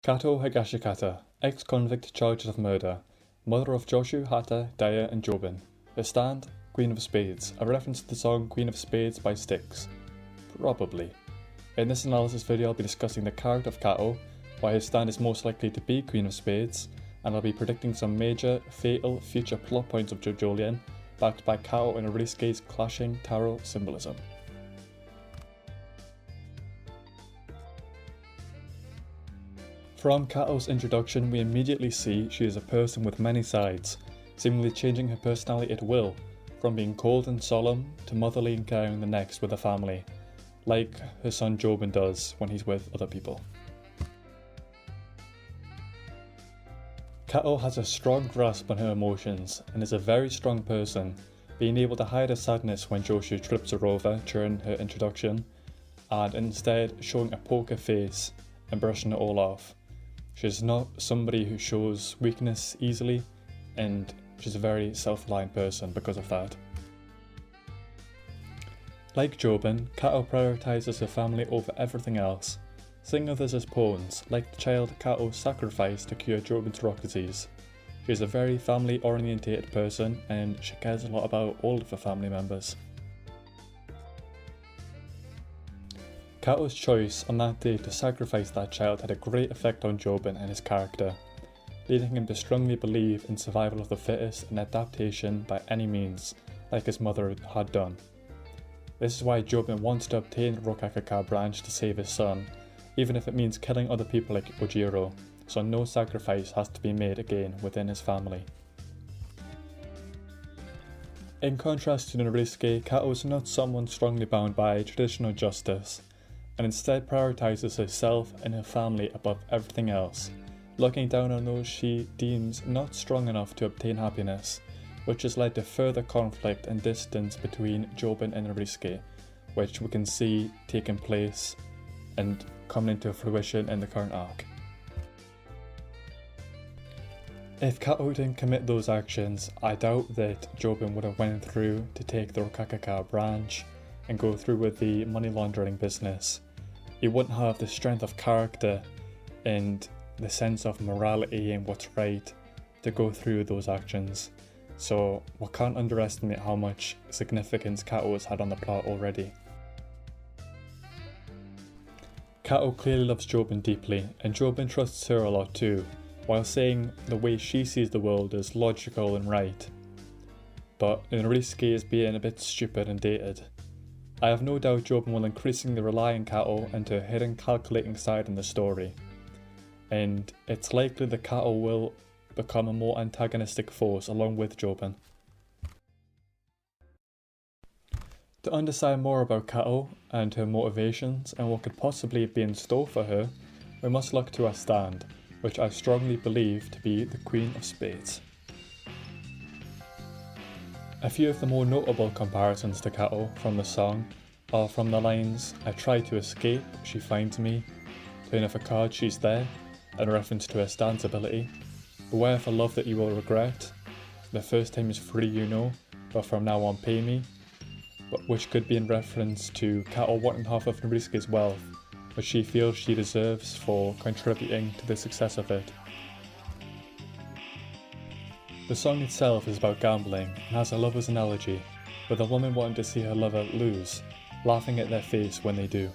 Kaato Higashikata, ex-convict charged of murder, mother of Joshu, Hata, Daya and Jobin. The stand, Queen of Spades, a reference to the song Queen of Spades by Styx. Probably. In this analysis video I'll be discussing the character of Kaato, why his stand is most likely to be Queen of Spades, and I'll be predicting some major, fatal future plot points of JoJolion, backed by Kaato and Arisuke's clashing tarot symbolism. From Kaato's introduction, we immediately see she is a person with many sides, seemingly changing her personality at will, from being cold and solemn to motherly and caring the next with her family, like her son Jobin does when he's with other people. Kaato has a strong grasp on her emotions and is a very strong person, being able to hide her sadness when Joshu trips her over during her introduction, and instead showing a poker face and brushing it all off. She's not somebody who shows weakness easily, and she's a very self-reliant person because of that. Like Jobin, Kaato prioritises her family over everything else, seeing others as pawns, like the child Kaato sacrificed to cure Jobin's rock disease. She's a very family-orientated person, and she cares a lot about all of her family members. Kaato's choice on that day to sacrifice that child had a great effect on Jobin and his character, leading him to strongly believe in survival of the fittest and adaptation by any means, like his mother had done. This is why Jobin wants to obtain the Rokakaka branch to save his son, even if it means killing other people like Ojiro, so no sacrifice has to be made again within his family. In contrast to Narisuke, Kaato is not someone strongly bound by traditional justice, and instead prioritises herself and her family above everything else, looking down on those she deems not strong enough to obtain happiness, which has led to further conflict and distance between Jobin and Narisuke, which we can see taking place and coming into fruition in the current arc. If Kaato didn't commit those actions, I doubt that Jobin would have went through to take the Rokakaka branch and go through with the money laundering business. He wouldn't have the strength of character and the sense of morality and what's right to go through those actions. So we can't underestimate how much significance Kaato has had on the plot already. Kaato clearly loves Jobin deeply, and Jobin trusts her a lot too, while saying the way she sees the world is logical and right. But Narisuke is being a bit stupid and dated. I have no doubt Jobin will increasingly rely on Kaato and her hidden calculating side in the story, and it's likely that Kaato will become a more antagonistic force along with Jobin. To understand more about Kaato and her motivations and what could possibly be in store for her, we must look to her stand, which I strongly believe to be the Queen of Spades. A few of the more notable comparisons to Kaato from the song are from the lines "I try to escape, she finds me," "Turn off a card, she's there," in reference to her stance ability, "Beware for love that you will regret," "The first time is free you know, but from now on pay me," but which could be in reference to Kaato wanting half of Narisuke's wealth, which she feels she deserves for contributing to the success of it. The song itself is about gambling and has a lover's analogy, with a woman wanting to see her lover lose, laughing at their face when they do.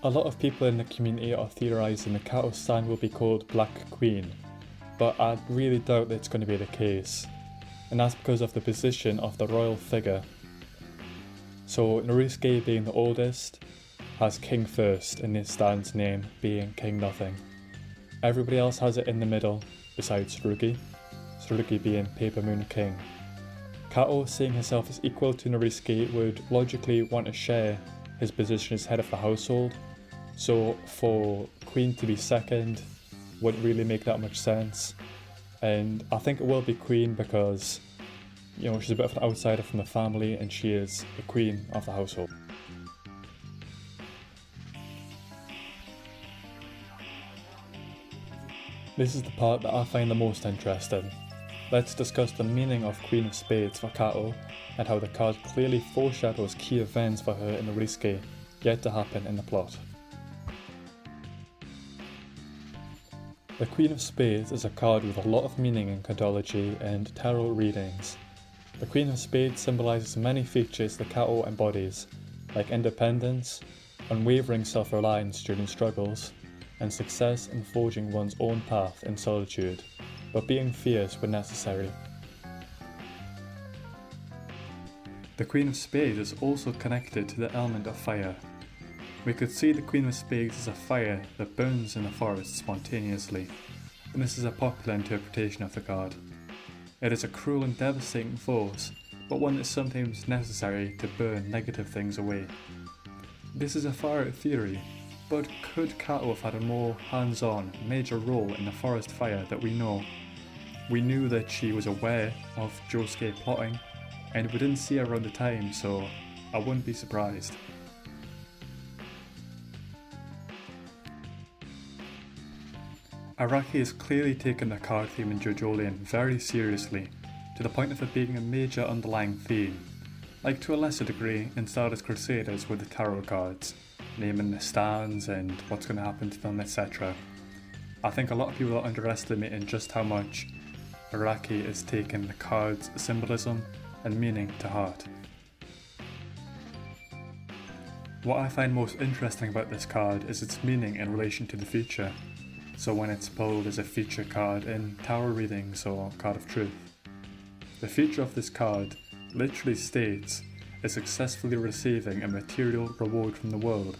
A lot of people in the community are theorising that Kaato's stand will be called Black Queen, but I really doubt that it's going to be the case, and that's because of the position of the royal figure. So Narisuke, being the oldest, has King first in his stand's name being King Nothing. Everybody else has it in the middle, besides Tsurugi being Paper Moon King. Kaato, seeing herself as equal to Narisuke, would logically want to share his position as head of the household, so for Queen to be second wouldn't really make that much sense, and I think it will be Queen because, you know, she's a bit of an outsider from the family and she is the queen of the household. This is the part that I find the most interesting. Let's discuss the meaning of Queen of Spades for Kaato and how the card clearly foreshadows key events for her and Narisuke yet to happen in the plot. The Queen of Spades is a card with a lot of meaning in cardology and tarot readings. The Queen of Spades symbolises many features the Kaato embodies, like independence, unwavering self-reliance during struggles, and success in forging one's own path in solitude, but being fierce when necessary. The Queen of Spades is also connected to the element of fire. We could see the Queen of Spades as a fire that burns in the forest spontaneously, and this is a popular interpretation of the card. It is a cruel and devastating force, but one that is sometimes necessary to burn negative things away. This is a far-out theory, but could Kaato have had a more hands-on, major role in the forest fire that we know? We knew that she was aware of Josuke plotting, and we didn't see her around the time, so I wouldn't be surprised. Araki has clearly taken the card theme in JoJolion very seriously, to the point of it being a major underlying theme, like to a lesser degree in Stardust Crusaders with the tarot cards, naming the stands and what's going to happen to them, etc. I think a lot of people are underestimating just how much Araki is taking the card's symbolism and meaning to heart. What I find most interesting about this card is its meaning in relation to the future. So when it's pulled as a feature card in tarot readings or card of truth. The feature of this card literally states is successfully receiving a material reward from the world,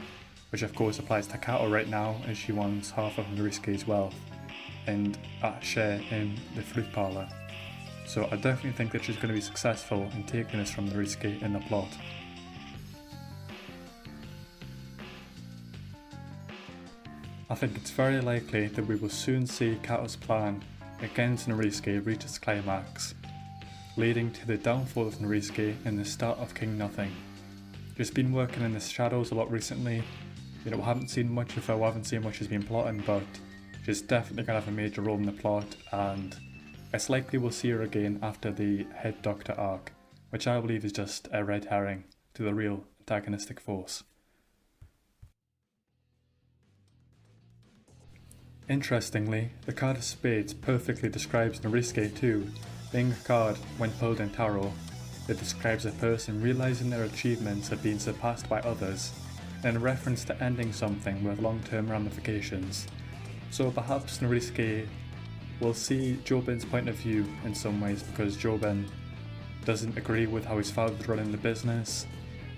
which of course applies to Kaato right now as she wants half of Norisuke's wealth and a share in the fruit parlour. So I definitely think that she's going to be successful in taking this from Norisuke in the plot. I think it's very likely that we will soon see Kaato's plan against Norisuke reach its climax, leading to the downfall of Norisuke and the start of King Nothing. She's been working in the shadows a lot recently. We haven't seen much of her, we haven't seen what she's been plotting, but she's definitely going to have a major role in the plot, and it's likely we'll see her again after the Head Doctor arc, which I believe is just a red herring to the real antagonistic force. Interestingly, the card of Spades perfectly describes Norisuke too, being a card, when pulled in tarot, that describes a person realising their achievements have been surpassed by others, and in reference to ending something with long-term ramifications. So perhaps Norisuke will see Jobin's point of view in some ways because Jobin doesn't agree with how his father's running the business,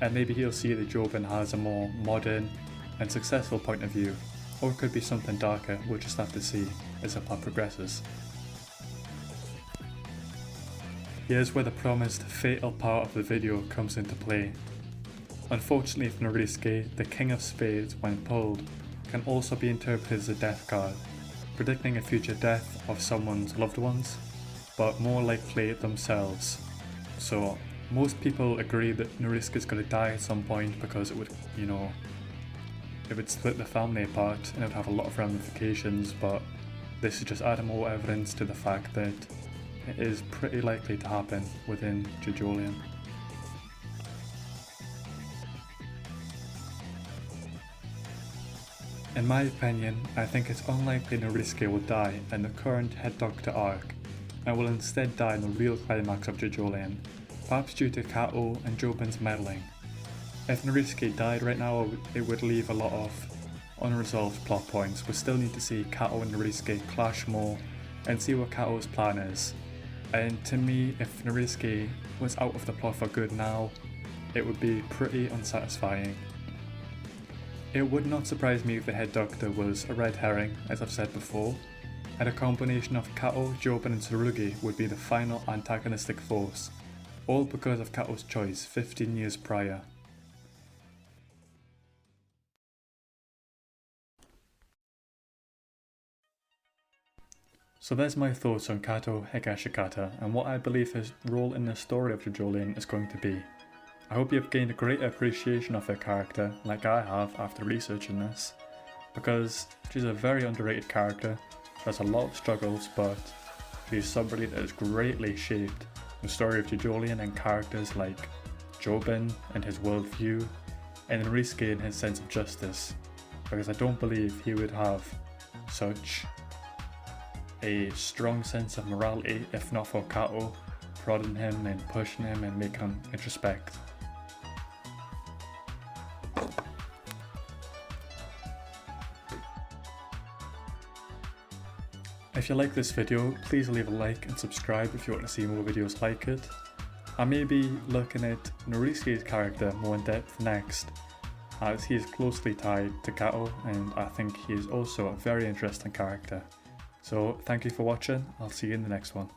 and maybe he'll see that Jobin has a more modern and successful point of view. Or it could be something darker, we'll just have to see as the plot progresses. Here's where the promised fatal part of the video comes into play. Unfortunately for Norisuke, the King of Spades, when pulled, can also be interpreted as a death card, predicting a future death of someone's loved ones, but more likely themselves. So most people agree that Norisuke is going to die at some point because it would, it would split the family apart and it would have a lot of ramifications, but this is just adding more evidence to the fact that it is pretty likely to happen within JoJolion. In my opinion, I think it's unlikely Norisuke will die in the current Head Doctor arc, and will instead die in the real climax of JoJolion, perhaps due to Kaato and Jobin's meddling. If Norisuke died right now, it would leave a lot of unresolved plot points. We still need to see Kaato and Norisuke clash more and see what Kaato's plan is. And to me, if Norisuke was out of the plot for good now, it would be pretty unsatisfying. It would not surprise me if the Head Doctor was a red herring, as I've said before, and a combination of Kaato, Jobin and Tsurugi would be the final antagonistic force, all because of Kaato's choice 15 years prior. So there's my thoughts on Kaato Higashikata and what I believe his role in the story of JoJolion is going to be. I hope you've gained a great appreciation of her character, like I have after researching this, because she's a very underrated character, has a lot of struggles, but she's somebody that has greatly shaped the story of JoJolion and characters like Jobin and his worldview, and Norisuke and his sense of justice, because I don't believe he would have such a strong sense of morality if not for Kaato prodding him and pushing him and making him introspect. If you like this video, please leave a like and subscribe if you want to see more videos like it. I may be looking at Norisuke's character more in depth next, as he is closely tied to Kaato and I think he is also a very interesting character. So thank you for watching, I'll see you in the next one.